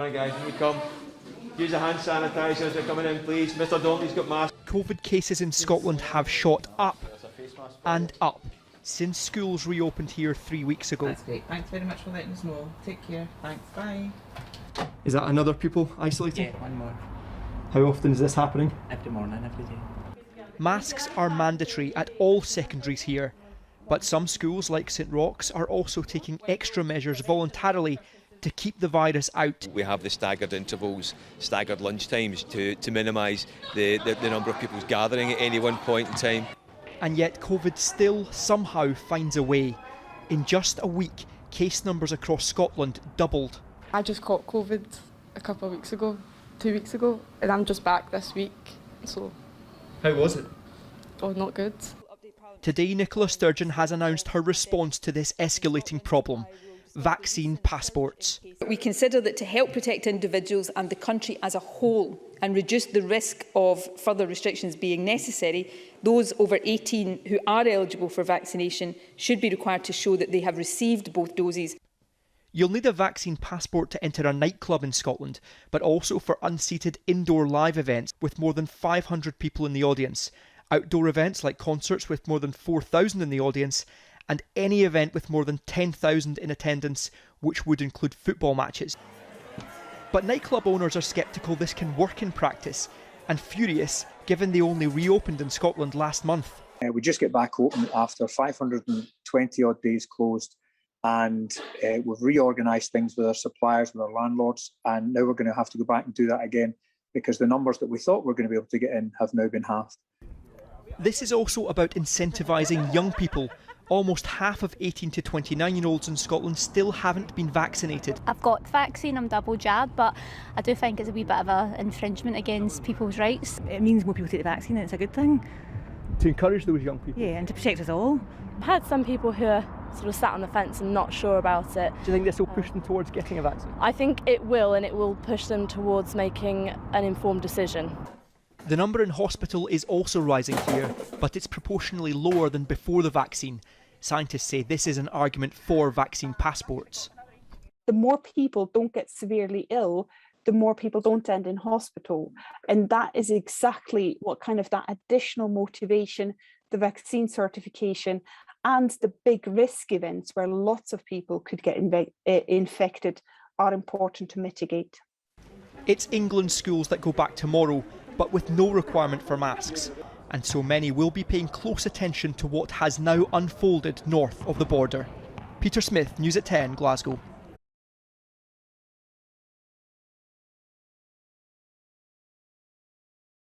Right guys, when you come, use a hand sanitizer as they're coming in please. Mr Donkey's got masks. COVID cases in Scotland have shot up and up since schools reopened here 3 weeks ago. That's great, thanks very much for letting us know. Take care, thanks, bye. Is that another people isolating? Yeah, one more. How often is this happening? Every morning, every day. Masks are mandatory at all secondaries here, but some schools like St Roch's are also taking extra measures voluntarily to keep the virus out. We have the staggered intervals, staggered lunch times to minimise the number of people gathering at any one point in time. And yet COVID still somehow finds a way. In just a week, case numbers across Scotland doubled. I just caught COVID a couple of weeks ago, 2 weeks ago, and I'm just back this week, so... How was it? Oh, not good. Today, Nicola Sturgeon has announced her response to this escalating problem: vaccine passports. We consider that to help protect individuals and the country as a whole and reduce the risk of further restrictions being necessary, those over 18 who are eligible for vaccination should be required to show that they have received both doses. You'll need a vaccine passport to enter a nightclub in Scotland, but also for unseated indoor live events with more than 500 people in the audience, outdoor events like concerts with more than 4,000 in the audience, and any event with more than 10,000 in attendance, which would include football matches. But nightclub owners are sceptical this can work in practice, and furious given they only reopened in Scotland last month. We just get back open after 520 odd days closed, and we've reorganised things with our suppliers, with our landlords, and now we're going to have to go back and do that again because the numbers that we thought we were going to be able to get in have now been halved. This is also about incentivising young people. Almost half of 18 to 29-year-olds in Scotland still haven't been vaccinated. I've got the vaccine, I'm double jabbed, but I do think it's a wee bit of an infringement against people's rights. It means more people take the vaccine and it's a good thing. To encourage those young people? Yeah, and to protect us all. I've had some people who are sort of sat on the fence and not sure about it. Do you think this will push them towards getting a vaccine? I think it will, and it will push them towards making an informed decision. The number in hospital is also rising here, but it's proportionally lower than before the vaccine. Scientists say this is an argument for vaccine passports. The more people don't get severely ill, the more people don't end in hospital. And that is exactly what kind of that additional motivation, the vaccine certification and the big risk events where lots of people could get infected are important to mitigate. It's England's schools that go back tomorrow, but with no requirement for masks. And so many will be paying close attention to what has now unfolded north of the border. Peter Smith, News at 10, Glasgow.